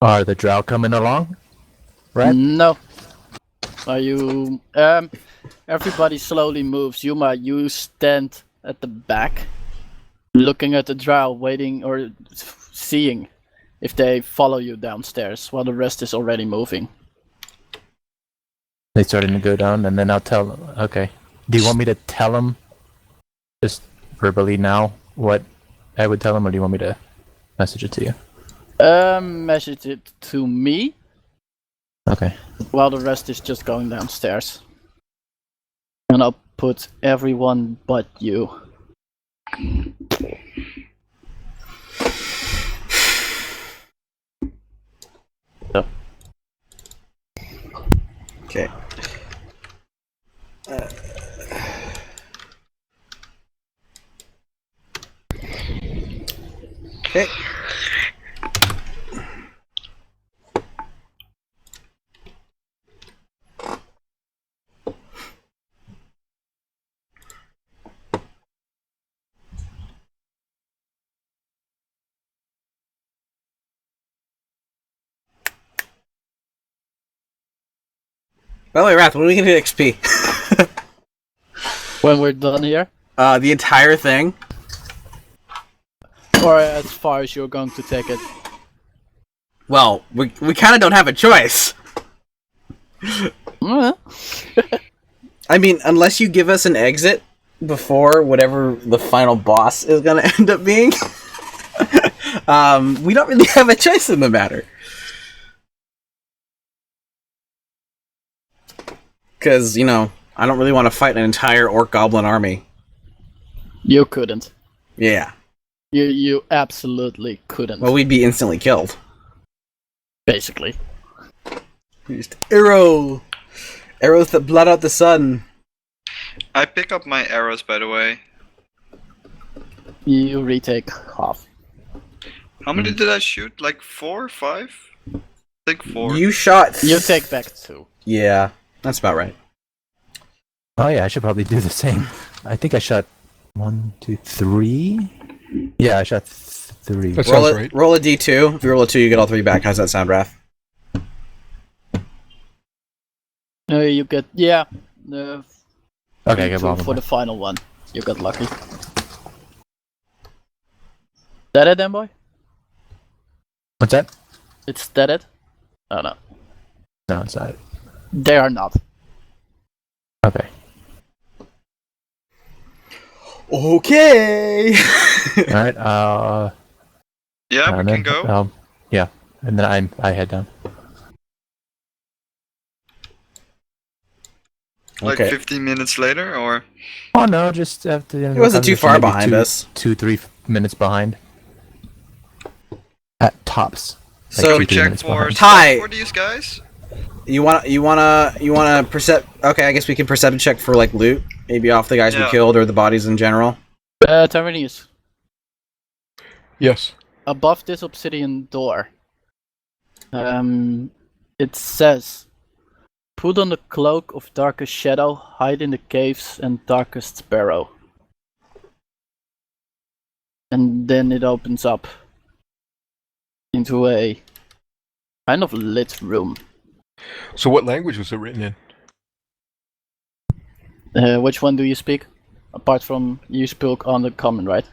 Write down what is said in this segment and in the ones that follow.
Are the drow coming along? Right? No. Are you... everybody slowly moves. Yuma, you stand at the back, looking at the drow, waiting or seeing if they follow you downstairs, while the rest is already moving. They starting to go down, and then I'll tell them. Okay. Do you want me to tell them just verbally now what I would tell them, or do you want me to message it to you? Message it to me, Okay. while the rest is just going downstairs. And I'll put everyone but you. So. Okay. Okay. By the way, Wrath, when are we gonna get XP? When we're done here? The entire thing? Or as far as you're going to take it? Well, we kind of don't have a choice. I mean, unless you give us an exit before whatever the final boss is gonna end up being, we don't really have a choice in the matter. Because, you know, I don't really want to fight an entire orc goblin army. You couldn't. Yeah. You absolutely couldn't. Well, we'd be instantly killed. Basically. Just arrows that blot out the sun. I pick up my arrows, by the way. You retake half. How many did I shoot? Like 4, 5? I think 4. You shot... You take back 2. Yeah, that's about right. Oh yeah, I should probably do the same. I think I shot 1, 2, 3. Yeah, I shot 3. That sounds right. Roll a d2. If you roll a 2, you get all 3 back. How's that sound, Wrath? You get... Yeah. Okay, I get 2 one for the final one. You got lucky. That it then, boy? What's that? It's that it? Oh no. No, it's not. They are not. Okay. Okay! Alright, Yeah, we can go. Yeah, and then I head down. Like Okay. 15 minutes later, or? Oh no, just after the end of It wasn't the too far conversation, maybe behind us. 2-3 minutes behind. At tops. So- We 2-3 check minutes for behind. Ty- stuff for these guys? You wanna percept... Okay, I guess we can perception check for, like, loot. Maybe off the guys we Yeah. killed or the bodies in general. Tyraneus. Yes. Above this obsidian door, it says, "Put on the cloak of darkest shadow, hide in the caves and darkest barrow." And then it opens up into a kind of lit room. So what language was it written in? Which one do you speak? Apart from you spoke on the common, right?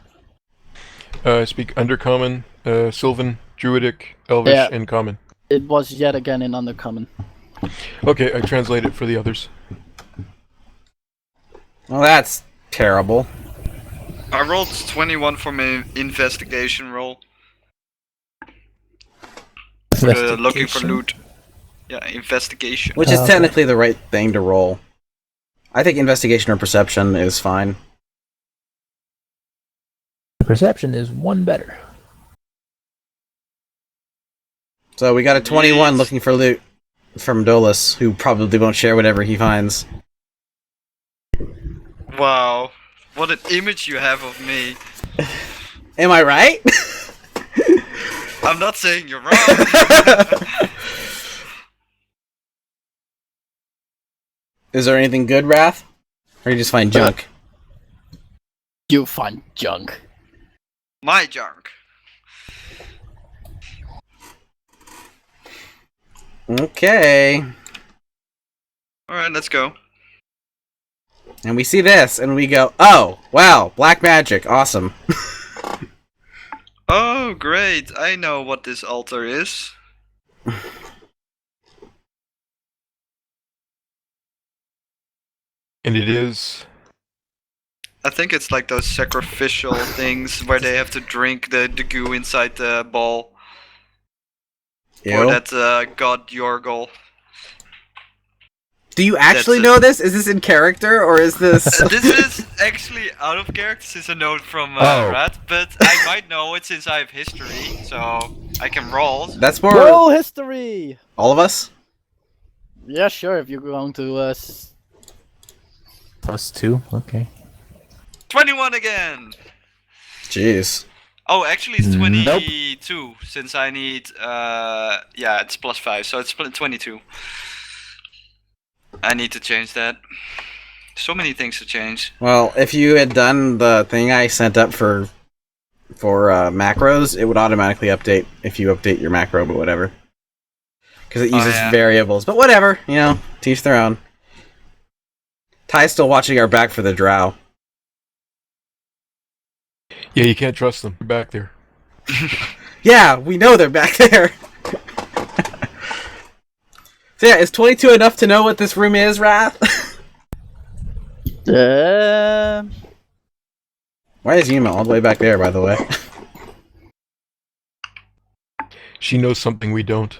I speak Undercommon, Sylvan, Druidic, Elvish, Yeah. and Common. It was yet again in Undercommon. Okay, I translate it for the others. Well, that's terrible. I rolled 21 for my investigation roll. Looking for loot. Yeah, investigation. Which is Okay. technically the right thing to roll. I think investigation or perception is fine. Perception is 1 better. So we got a 21 Yes. looking for loot from Dolos, who probably won't share whatever he finds. Wow, what an image you have of me. Am I right? I'm not saying you're wrong. Is there anything good, Wrath? Or you just find junk? You find junk. My junk. Okay. Alright, let's go. And we see this, and we go, oh, wow, black magic, awesome. Oh, great. I know what this altar is. And it is. I think it's like those sacrificial things where they have to drink the goo inside the ball. Ew. Or that god Yorgol. Do you actually That's it. know this? Is this in character, or is this... This is actually out of character. This is a note from Rat, but I might know it since I have history, so I can roll. That's more... Roll history! All of us? Yeah, sure, if you're going to... +2. Okay. 21 again! Jeez. Oh, actually it's Nope. 22, since I need, yeah, it's +5, so it's 22. I need to change that. So many things to change. Well, if you had done the thing I sent up for macros, it would automatically update if you update your macro, but whatever. Because it uses variables, but whatever, you know, to each their own. Ty's still watching our back for the drow. Yeah, you can't trust them. They're back there. Yeah, we know they're back there. So yeah, is 22 enough to know what this room is, Wrath? Why is Yuma all the way back there, by the way? She knows something we don't.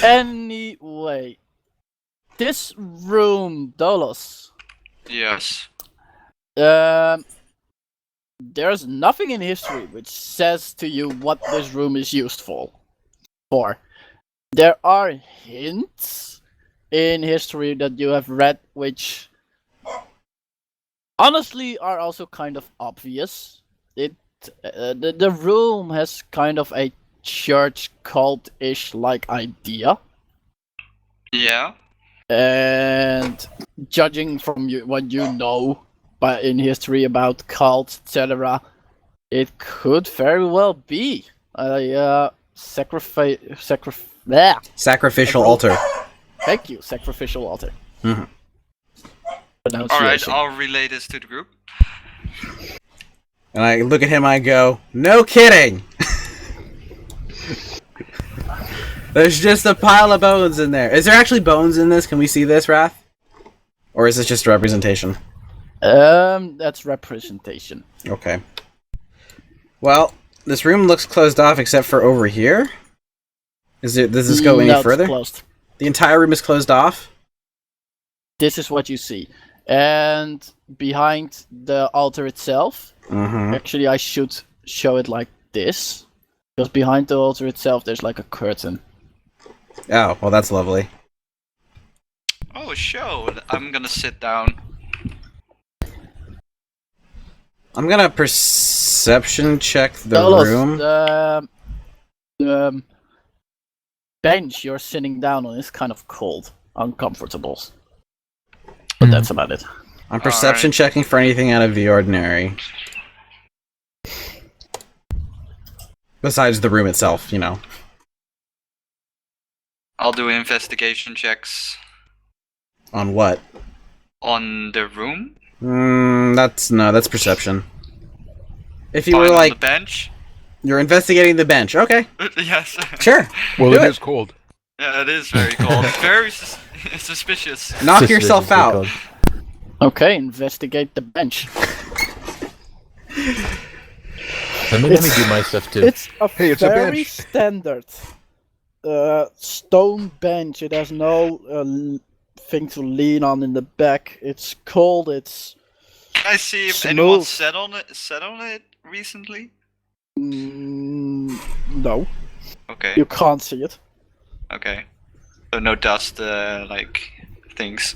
Anyway. This room, Dolos. Yes. There's nothing in history which says to you what this room is used for. There are hints in history that you have read which honestly are also kind of obvious. The room has kind of a church cult-ish like idea. Yeah. And judging from what you know in history about cults, etc., it could very well be a Sacrificial altar. Thank you, sacrificial altar. Mhm. Alright, I'll relay this to the group. And I look at him, I go, no kidding! There's just a pile of bones in there. Is there actually bones in this? Can we see this, Wrath? Or is this just a representation? That's representation. Okay. Well, this room looks closed off except for over here. Does this go any No, it's further? closed. The entire room is closed off? This is what you see. And behind the altar itself, Mm-hmm. actually I should show it like this. Because behind the altar itself there's like a curtain. Oh, well that's lovely. Oh, show. I'm gonna sit down. I'm gonna perception check the Dolos, room. the bench you're sitting down on is kind of cold, uncomfortable. But that's about it. I'm perception checking for anything out of the ordinary. Besides the room itself, you know. I'll do investigation checks. On what? On the room? That's perception. If you Fine, were on like, the bench? you're investigating the bench, okay, Yes. sure. Well, Do it it. is cold. Yeah, it is very cold. Very suspicious. Knock Suspicious, yourself they're out. called. Okay, investigate the bench. Let me do my stuff too. It's a Hey, it's a very bench. standard stone bench. It has no thing to lean on in the back. It's cold. It's Can I see if Smooth. anyone sat on it recently? no, Okay. you can't see it. Okay. So no dust, like things.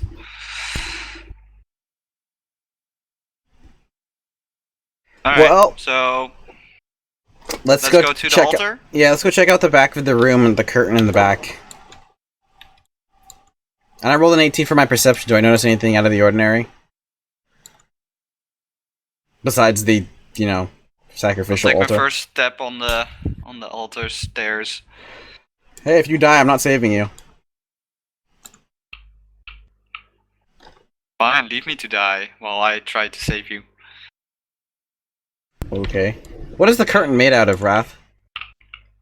Alright, Well, so Let's let's go to the check altar. Yeah, let's go check out the back of the room and the curtain in the back. And I rolled an 18 for my perception. Do I notice anything out of the ordinary? Besides the, sacrificial Take altar. my first step on the altar stairs. Hey, if you die, I'm not saving you. Fine, leave me to die while I try to save you. Okay. What is the curtain made out of, Wrath?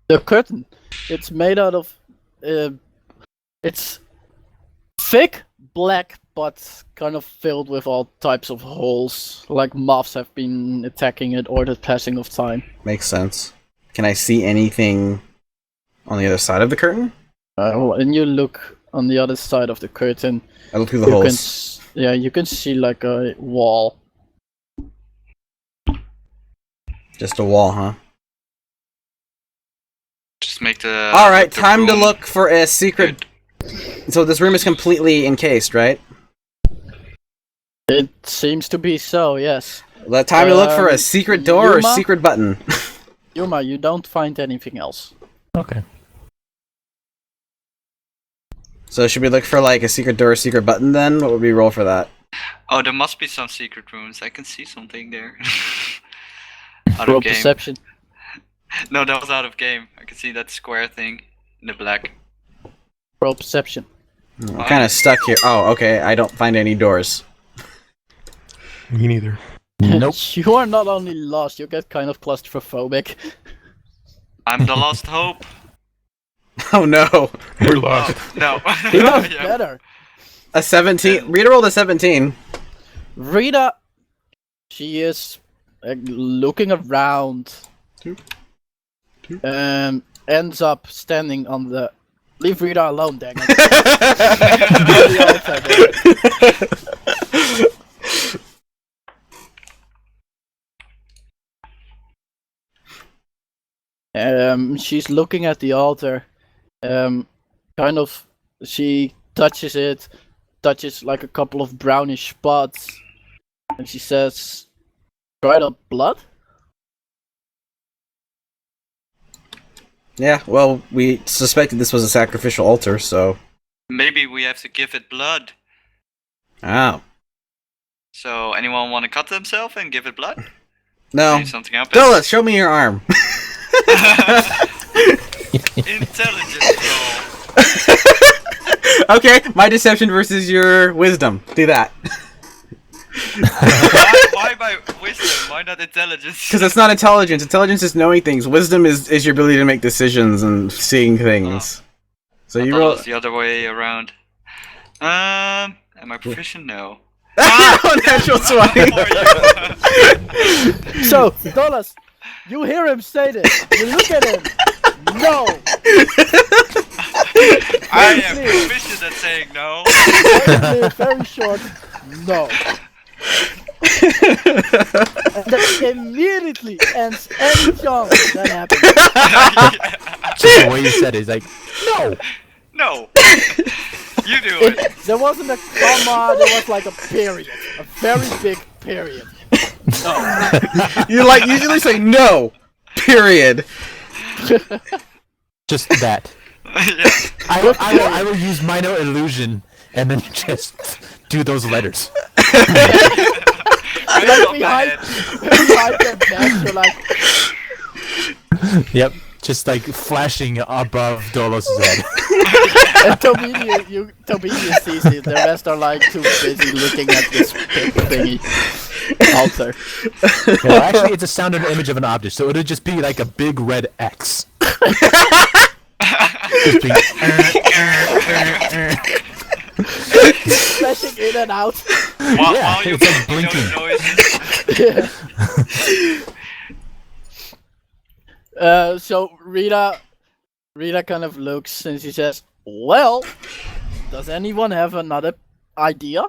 The curtain. It's made out of. It's thick, black, but kind of filled with all types of holes. Like moths have been attacking it or the passing of time. Makes sense. Can I see anything on the other side of the curtain? When you look on the other side of the curtain, I look through the holes. you can see like a wall. Just a wall, huh? Just make the. Alright, the time to room look for a secret. good. So this room is completely encased, right? It seems to be so, yes. Time to look for a secret door or a Yuma? secret button. Yuma, you don't find anything else. Okay. So should we look for like a secret door or secret button then? What would we roll for that? Oh, there must be some secret rooms. I can see something there. Out Roll of game. perception. No, that was out of game. I can see that square thing in the black. Roll perception. I'm kind of stuck here. Oh, okay. I don't find any doors. Me neither. Nope. You are not only lost, you get kind of claustrophobic. I'm the lost hope. Oh no. We're lost. Oh, no. He does Yeah. better. A 17. Rita rolled a 17. Rita, she is looking around. Ends up standing on the. Leave Rita alone, dang it. She's looking at the altar. She touches it, touches like a couple of brownish spots, and she says, "Dried up blood?" Yeah, well, we suspected this was a sacrificial altar, so... Maybe we have to give it blood. Oh. So, anyone want to cut themselves and give it blood? No. Maybe something happens. Dolos, show me your arm. Intelligence roll. Okay, my deception versus your wisdom. Do that. Why my wisdom? Why not intelligence? Because it's not intelligence. Intelligence is knowing things. Wisdom is your ability to make decisions and seeing things. So I you thought it roll... was the other way around. Am I proficient? No. Natural 20! So, Dolos, you hear him say this. You look at him. No. I am proficient at saying no. Very short. No. And that immediately ends any chance that happens. Just the way you said it, it's like, no! No. You do it. There wasn't a comma, there was like a period. A very big period. You like usually say no! Period. Just that. Yeah. I will use minor illusion and then just do those letters. Right Like off the behind head. their back, you're like, Yep. Just like flashing above Dolos' head. and Toby sees it. The rest are like too busy looking at this big thingy altar. Yeah, actually, it's a sound and image of an object, so it'll just be like a big red X. Just being, Flashing in and out. While you it's like make those blinking. Yeah. So Rita kind of looks and she says, "Well, does anyone have another idea?"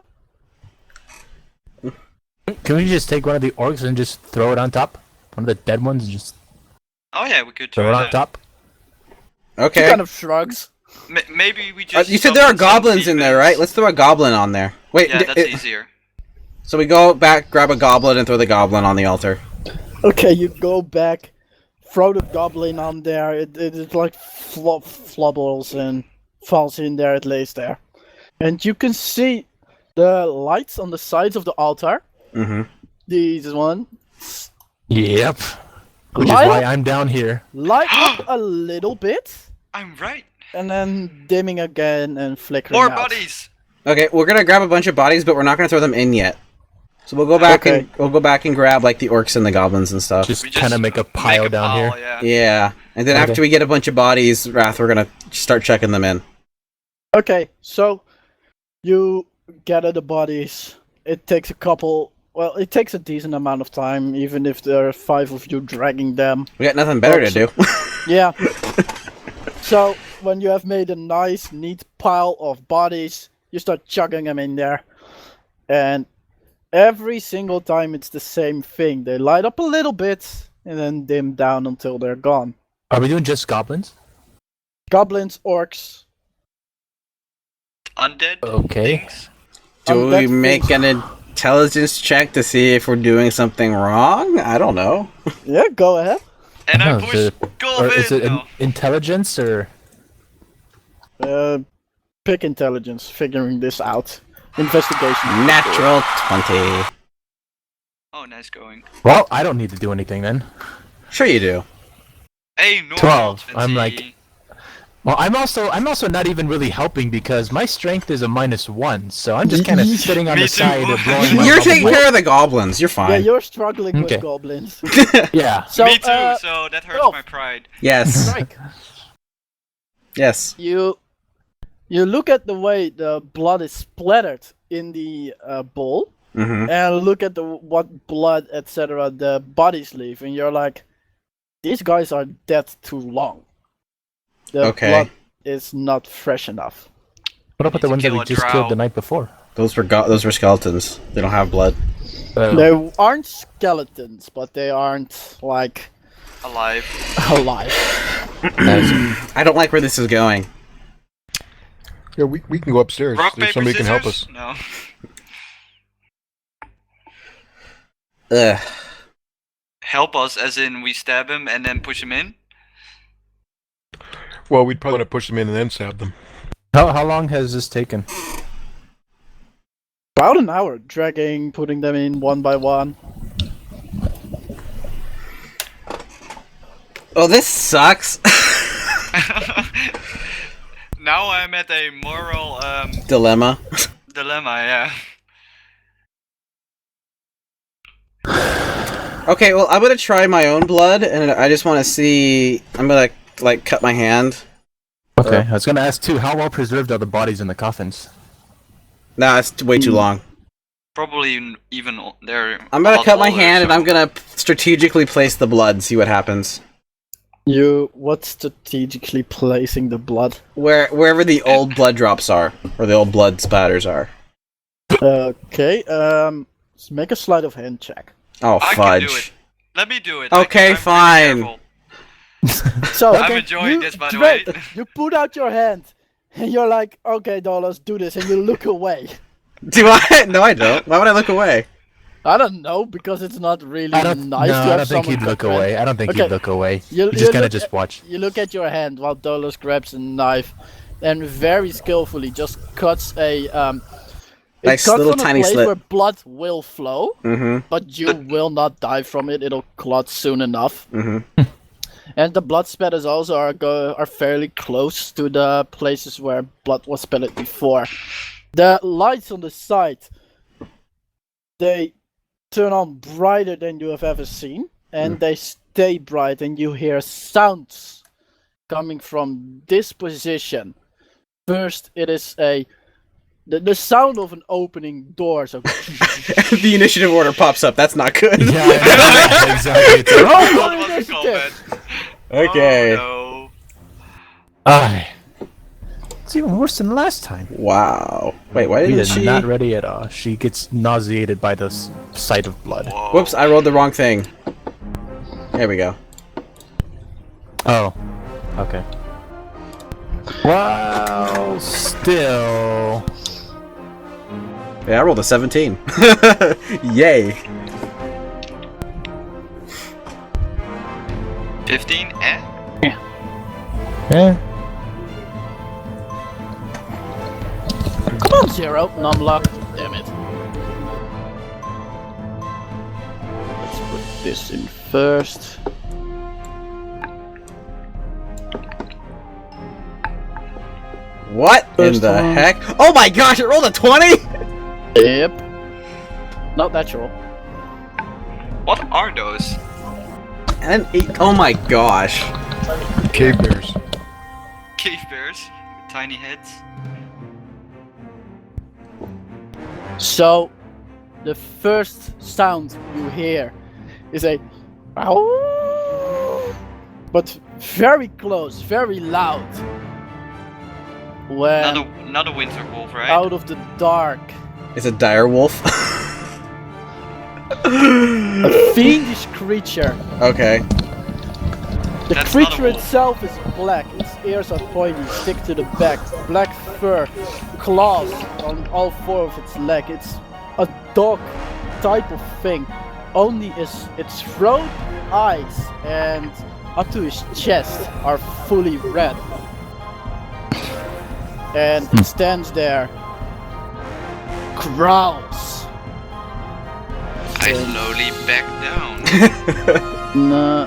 Can we just take one of the orcs and just throw it on top? One of the dead ones and just Oh yeah, we could throw try it on that. top? She Okay. kind of shrugs. Maybe we just. You said there are summon some goblins in there, demons. right? Let's throw a goblin on there. Wait, Yeah, that's easier. so we go back, grab a goblin, and throw the goblin on the altar. Okay, you go back, throw the goblin on there. It like flubbles and falls in there. It lays there, and you can see the lights on the sides of the altar. Mm-hmm. These ones. Yep. Which is Light why up, I'm down here. light up a little bit, I'm right. and then dimming again and flickering More out. bodies. Okay, we're gonna grab a bunch of bodies, but we're not gonna throw them in yet. So we'll go back Okay. and we'll go back and grab like the orcs and the goblins and stuff. Just We kind of make a pile down here. Yeah. Yeah, and then Okay. after we get a bunch of bodies, Wrath, we're gonna start checking them in. Okay, so you gather the bodies. It takes a couple. Well, it takes a decent amount of time, even if there are 5 of you dragging them. We got nothing better to do. Yeah. So when you have made a nice, neat pile of bodies, you start chugging them in there, and every single time it's the same thing. They light up a little bit and then dim down until they're gone. Are we doing just goblins? Goblins, orcs. Undead Okay. things. Do we Undead make things. an intelligence check to see if we're doing something wrong? I don't know. Yeah, go ahead. And I Oh, push Or Golvin. is it No. intelligence or? Pick intelligence, figuring this out. Investigation. Natural 20. Oh, nice going. Well, I don't need to do anything then. Sure you do. Hey, normal 12. 20. I'm like- Well, I'm also not even really helping because my strength is a -1, so I'm just kind of sitting on Me the too. side of blowing my You're bubble. taking care of the goblins. You're Yeah, fine. you're struggling Okay. with goblins. Yeah. So, Me too. So that hurts Rolf. my pride. Yes. Strike. Yes. You look at the way the blood is splattered in the bowl, Mm-hmm. and look at what blood, etc. the bodies leave, and you're like, these guys are dead too long. The Okay. blood is not fresh enough. What about the Need to ones that kill we a just drow. killed the night before? Those were skeletons. They don't have blood. They aren't skeletons, but they aren't like Alive. alive. I don't like where this is going. Yeah, we can go upstairs. Rock, If paper, somebody can help scissors? us. No. Ugh. Help us, as in we stab him and then push him in? Well, we'd probably want to push them in and then stab them. How long has this taken? About an hour, dragging, putting them in one by one. Oh, this sucks. Now I'm at a moral Dilemma. dilemma, yeah. Okay, well, I'm gonna try my own blood, and I just want to see. I'm gonna like cut my hand. Okay, I was gonna ask too. How well preserved are the bodies in the coffins? Nah, it's way too long. Probably even they're. I'm gonna all cut my older, hand, and so- I'm gonna strategically place the blood and see what happens. What's strategically placing the blood? Wherever the old blood drops are, or the old blood splatters are. Okay, let's make a sleight of hand check. Oh, I fudge. can do it. Let me do it. Okay, I'm pretty fine. careful. So I'm enjoying this, by the way. You put out your hand, and you're like, "Okay, Dolos, do this," and you look away. Do I? No, I don't. Why would I look away? I don't know, because it's not really I don't. nice no, to I have don't think someone he'd look cut your hand. away. I don't think Okay. he'd look away. You- You you just kind look of just watch. You look at your hand while Dolos grabs a knife, and very skillfully just cuts a it Nice cuts little on a tiny place slit. where blood will flow, Mm-hmm. but you will not die from it. It'll clot soon enough. Mm-hmm. And the blood spatters also are fairly close to the places where blood was spattered before. The lights on the side, they turn on brighter than you have ever seen, and they stay bright, and you hear sounds coming from this position. First, it is the sound of an opening door. So The initiative order pops up. That's not good. Yeah, exactly. It's like, roll What for was it called, initiative. man? Okay. Oh, Aye. It's even worse than last time. Wow. Wait, why She didn't is she? not ready at all. She gets nauseated by the sight of blood. no. Whoa. Whoops! I rolled the wrong thing. There we go. Oh. Okay. Wow. Still. Yeah, I rolled a 17. Yay! 15? Eh? Eh. Come on, Zero. Non-lock. Damn it. Let's put this in first. What in First the one. heck? Oh my gosh, it rolled a 20? Yep. Not natural. What are those? And an 8. Oh my gosh. Cave bears. Cave bears with tiny heads. So, the first sound you hear is a ow, but very close, very loud. When Not a winter wolf, right? out of the dark, It's a dire wolf. a fiendish creature. Okay. The That's not a creature wolf. itself is black, its ears are pointy, stick to the back, black fur, claws on all 4 of its legs. It's a dog type of thing. Only its throat, eyes, and up to his chest are fully red. And it stands there, growls. I And- slowly back down. No,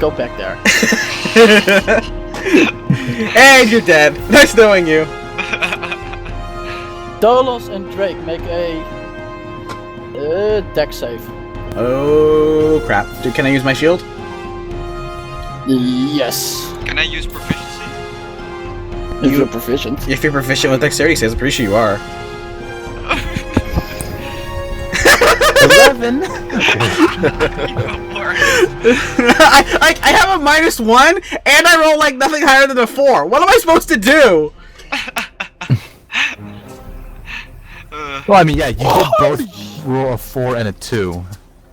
go back there. And you're dead. Nice knowing you. Dolos and Drake make a deck save. Oh crap. Dude, can I use my shield? Yes. Can I use proficiency? If you're proficient. If you're proficient with dexterity saves, I'm pretty sure you are. 11. Even worse. I have a -1 and I roll like nothing higher than a 4. What am I supposed to do? Well, I mean, yeah, you did both roll a 4 and a 2.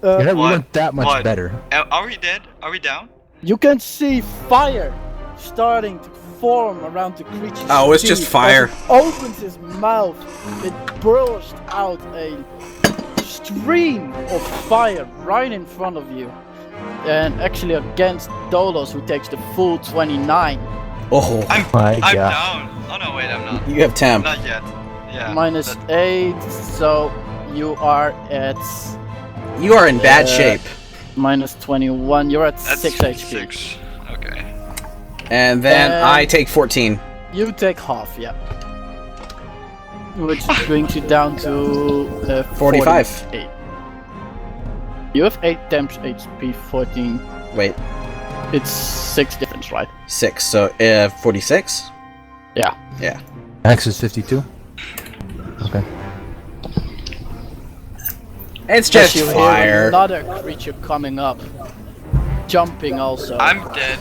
You're not, we What? weren't that much What? better. Are we dead? Are we down? You can see fire starting to form around the creature's Oh, it's just teeth. fire. As it opens his mouth, it bursts out a stream of fire right in front of you. And actually against Dolos, who takes the full 29. Oh, I'm My God. down. Oh no, wait, I'm not. you have temp. Not yet. Yeah. Minus that- 8, so you are at You are in bad shape. minus 21. You're at That's 6 HP. 6. Okay. And then And- I take 14. You take half, yeah. Which brings you down to 45. 48. You have 8 times HP, 14. Wait, It's 6 difference, right? 6. So 46? Yeah. Yeah. Max is 52. Okay. It's As just you hear fire. another creature coming up, jumping also. I'm dead.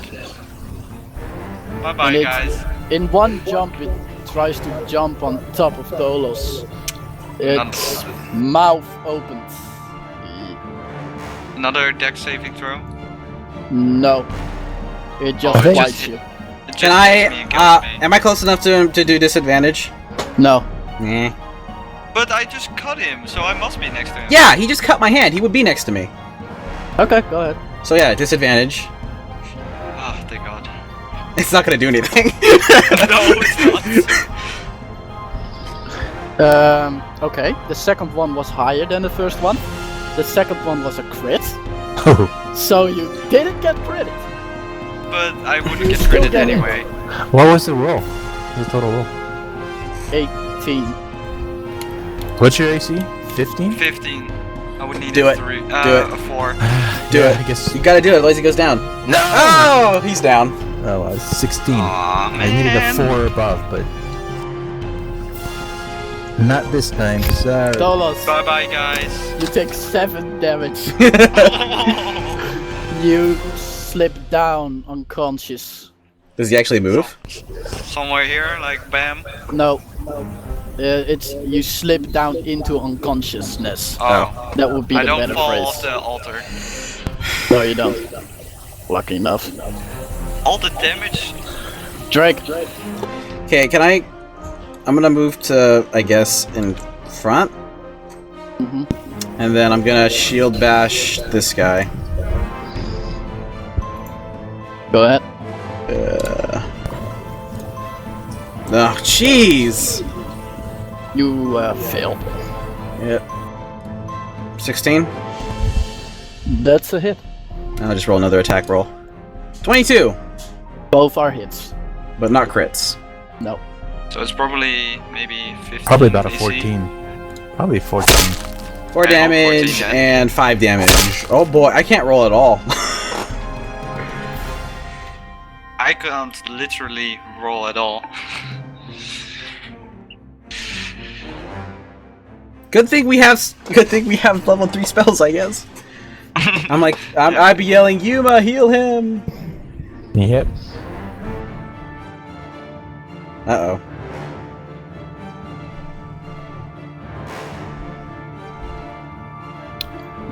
Bye bye, And it- guys. In one jump, it tries to jump on top of Dolos. Its mouth opens. Another deck saving throw. No. It just Oh, it bites just- you. It just Can hits me and kills me. am I close enough to do disadvantage? No. Eh. But I just cut him, so I must be next to him. Yeah, he just cut my hand. He would be next to me. Okay, go ahead. So yeah, disadvantage. Oh, thank God. It's not gonna do anything. No, it's not. Okay. The second one was higher than the first one. The second one was a crit. So you didn't get credit. But I wouldn't You get still credit get it. anyway. What was the roll? What was the total roll? 18. What's your AC? 15? 15. I would need Do a it. 3. Do it. A 4. Do Yeah, it. I guess. You gotta do it, otherwise he goes down. No! Oh, he's down. Oh, 16. Aw, I needed a man. 4 above, but not this time. Sorry. Dolos, Bye bye, guys. you take 7 damage. You slip down unconscious. Does he actually move? Somewhere here, like bam. No. It's you slip down into unconsciousness. Oh. That would be I the don't better fall phrase. off the altar. No, you don't. Lucky enough. All the damage. Drake. Okay, I'm gonna move to, I guess, in front. Mhm. And then I'm gonna shield bash this guy. Go ahead. Oh, jeez! You fail. Yep. 16? That's a hit. I'll just roll another attack roll. 22! Both are hits. But not crits. No. So it's probably maybe 15. Probably about a AC. 14. Probably 14. 4 damage 14, and 5 damage. Oh boy, I can't roll at all. I can't literally roll at all. Good thing we have level 3 spells, I guess. I'd be yelling, Yuma, heal him. Yep. Uh-oh.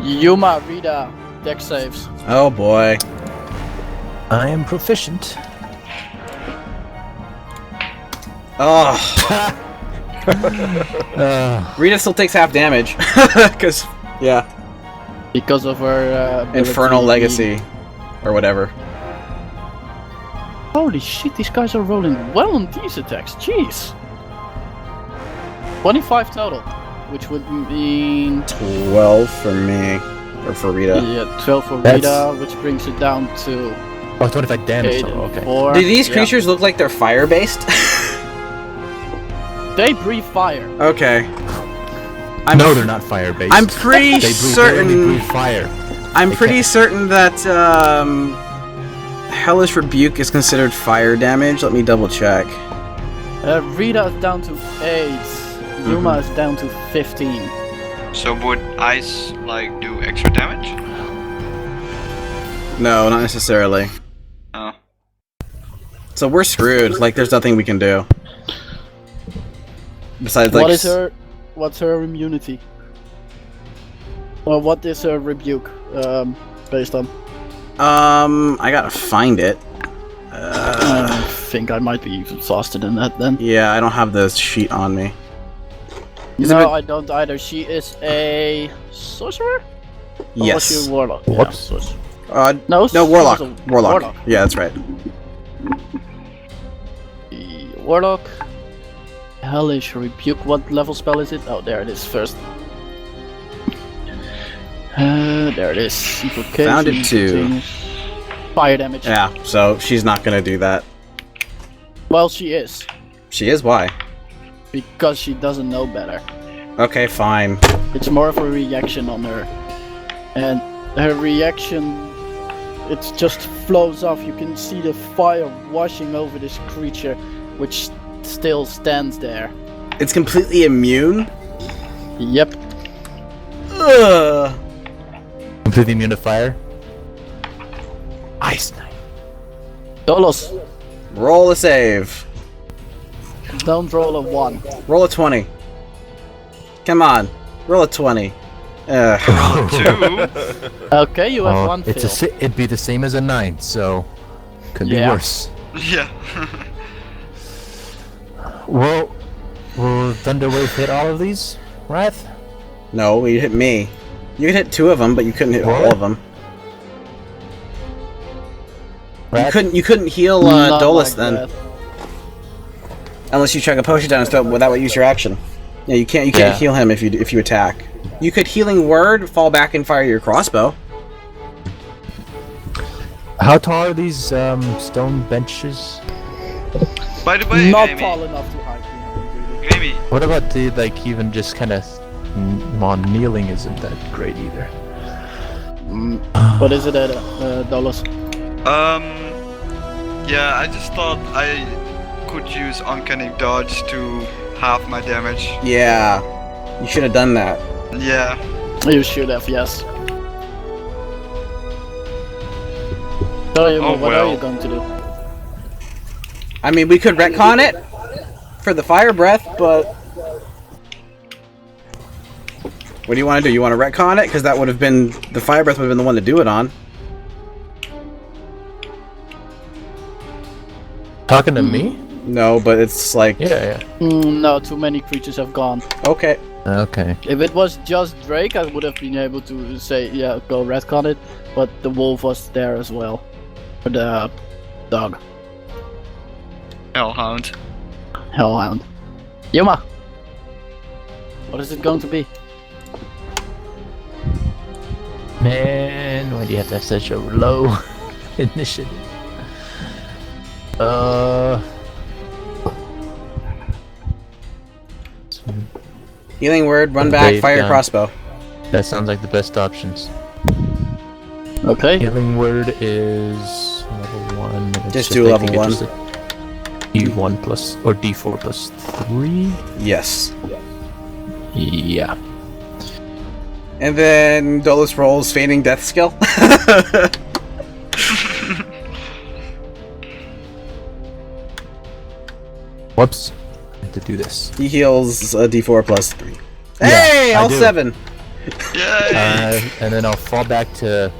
Yuma, Rita, deck saves. Oh boy. I am proficient. Oh. Uh, Rita still takes half damage. Because, yeah. Because of her Infernal ability. Legacy. Or whatever. Holy shit, these guys are rolling well on these attacks. Jeez. 25 total, which would mean 12 for me. Or for Rita. yeah, 12 for That's- Rita, which brings it down to oh, 25 damage 8 total. and Okay. 4. Do these Yeah. creatures look like they're fire-based? They breathe fire. Okay. No, they're not fire based. I'm pretty They certain. breathe fire. I'm They pretty can't- certain that Hellish Rebuke is considered fire damage. Let me double check. Rita is down to 8. Yuma is down to 15. So would ice like do extra damage? No, not necessarily. Oh. So we're screwed. Like, there's nothing we can do. Besides, like, What's her immunity? Well, what is her rebuke based on? I gotta find it. I think I might be exhausted in that then. Yeah, I don't have the sheet on me. Is No, it- I don't either. She is a sorcerer? Or was Yes. she a warlock? Whoops. Yeah, sorcerer. No, she Warlock. was a Warlock. Yeah, that's right. The warlock. Hellish rebuke. What level spell is it? Oh, there it is first. There it is. Invocation, Found it too. continuous. Fire damage. Yeah, so she's not gonna do that. Well, she is. She is? Why? Because she doesn't know better. Okay, fine. It's more of a reaction on her. And her reaction, it just flows off. You can see the fire washing over this creature, which still stands there. It's completely immune? Yep. Ugh. Completely immune to fire. Ice Knight. Dolos, Roll a save. don't roll a 1. Roll a 20. Come on. Roll a 20. Ugh. 2? Okay, you have one it's fail. it'd be the same as a 9, so could be Yeah. worse. Yeah. Well, will Thunderwave hit all of these, Wrath? No, you hit me. You could hit 2 of them, but you couldn't hit all What? of them. Wrath? You couldn't heal Not Dolos like then, that. unless you chuck a potion down his throat. But that would use your action. Yeah, you can't Yeah. heal him if you attack. You could healing word, fall back and fire your crossbow. How tall are these stone benches? By the way, Not Amy, tall enough to hide behind, really. Amy, What about the even just kind of kneeling isn't that great either. What is it at Dolos? yeah, I just thought I could use uncanny dodge to half my damage. Yeah, you should have done that. Yeah. You should have, yes. So, Yuma, Oh, what are well. you going to do? I mean, we could retcon it for the fire breath, but what do you want to do? You want to retcon it? Because that would have been the fire breath would have been the one to do it on. Talking to me? No, but it's like Yeah, No, too many creatures have gone. okay. yeah. Okay. If it was just Drake, I would have been able to say, yeah, go retcon it, but the wolf was there as well. Or the dog. Hellhound. Hellhound. Yuma! What is it going to be? Man, why do you have to have such a low initiative? Healing word, run back, Wait, fire down. crossbow. That sounds like the best options. Okay. Healing word is level 1. It's Just do I level think it's 1. just a D1 plus or D4 plus 3. Yes. Yeah. And then Dolos rolls feigning death skill. Whoops. I have to do this. He heals a D4 plus 3. Yeah, Hey, I all do. 7. Yay! And then I'll fall back here,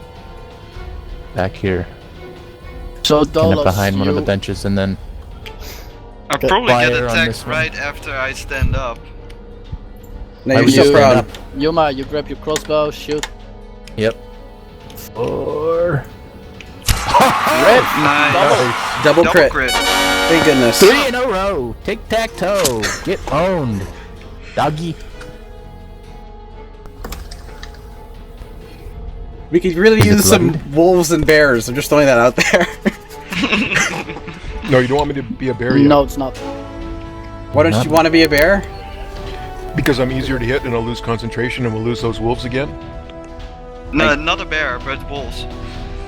So kind of Dolos, behind one of the you- benches, and then I'll probably get fire on attacked this one. right after I stand up. No, Why you're would still you stand prone. up? Yuma, you grab your crossbow, shoot. Yep. 4. Red. Nice. Double crit. Thank goodness. 3 in a row. Tic-tac-toe. Get owned, doggy. We could really Is it use some bloodied? wolves and bears. I'm just throwing that out there. No, you don't want me to be a bear yet. No, it's not. Why don't you want to be a bear? Because I'm easier to hit and I'll lose concentration and we'll lose those wolves again. No, not a bear, but wolves.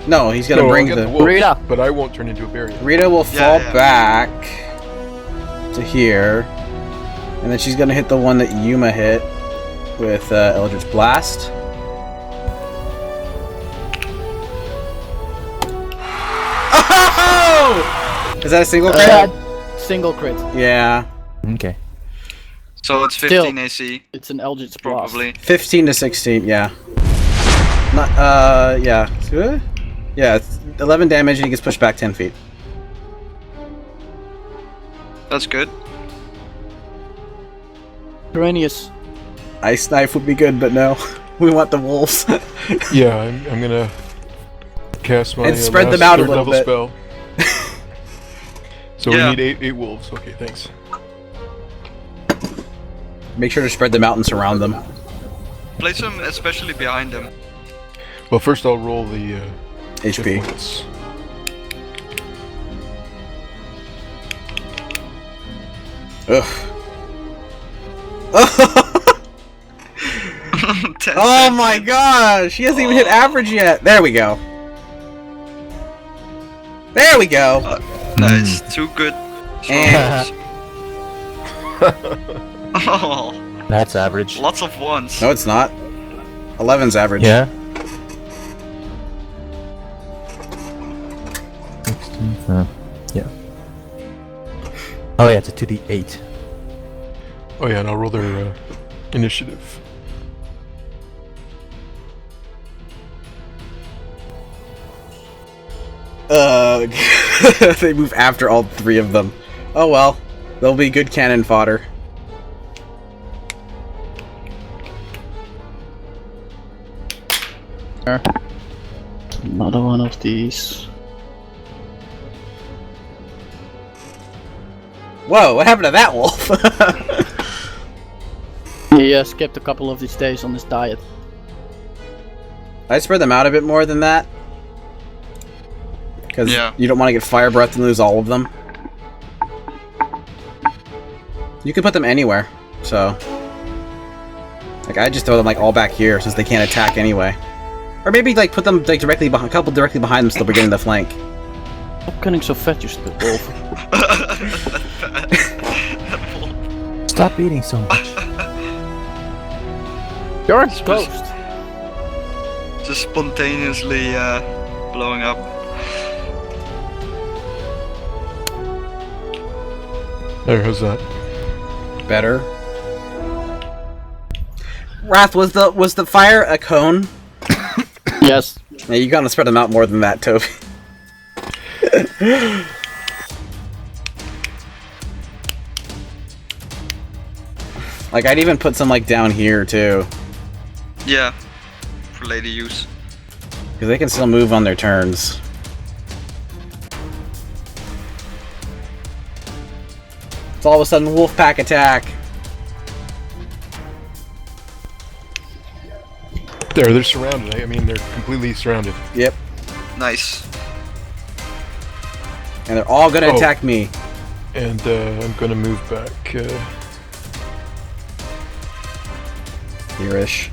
No, he's gonna No, bring I'll get the. wolves, Rita. but I won't turn into a bear yet. Rita will Yeah, fall yeah. back to here, and then she's gonna hit the one that Yuma hit with Eldritch Blast. Oh! Is that a single crit? Single crit. Yeah, Okay. So it's Still. 15 AC, It's an Eldritch Blast. probably. 15 to 16. Yeah. Not. Yeah. Good. Yeah. It's 11 damage, and he gets pushed back 10 feet. That's good. Tyraneus. Ice knife would be good, but no. We want the wolves. Yeah, I'm gonna cast my And spread last them out a third little level bit. spell. So Yeah. we need eight wolves. Okay, thanks. Make sure to spread them out and surround them. Place them especially behind them. Well, first I'll roll the hit HP. points. Ugh. 10 Oh my gosh! He hasn't even hit average yet. There we go. There we go. Nice. 2 good And- rolls. Oh, That's average. lots of ones. No, it's not. 11's average. Yeah. 16. Yeah. Oh yeah, it's a 2d8. Oh yeah, and I'll roll their initiative. They move after all 3 of them. Oh well. They'll be good cannon fodder. Another one of these. Whoa, what happened to that wolf? He skipped a couple of these days on his diet. I spread them out a bit more than that. Because Yeah. you don't want to get fire breath and lose all of them. You can put them anywhere, so. Like, I just throw them like all back here since they can't attack anyway. Or maybe like put them like directly behind, a couple directly behind them so they're getting the flank. Stop getting so fat, you stupid wolf. Stop eating so much. You're a ghost. Just spontaneously blowing up. There, how's that? Better. Wrath, was the fire a cone? Yes. Yeah, you gotta spread them out more than that, Toby. Like, I'd even put some like down here too, Yeah, for later use. because they can still move on their turns. It's all of a sudden wolf pack attack. There, they're surrounded. I mean, they're completely surrounded. Yep, Nice. and they're all gonna Oh. attack me. And I'm gonna move back here-ish.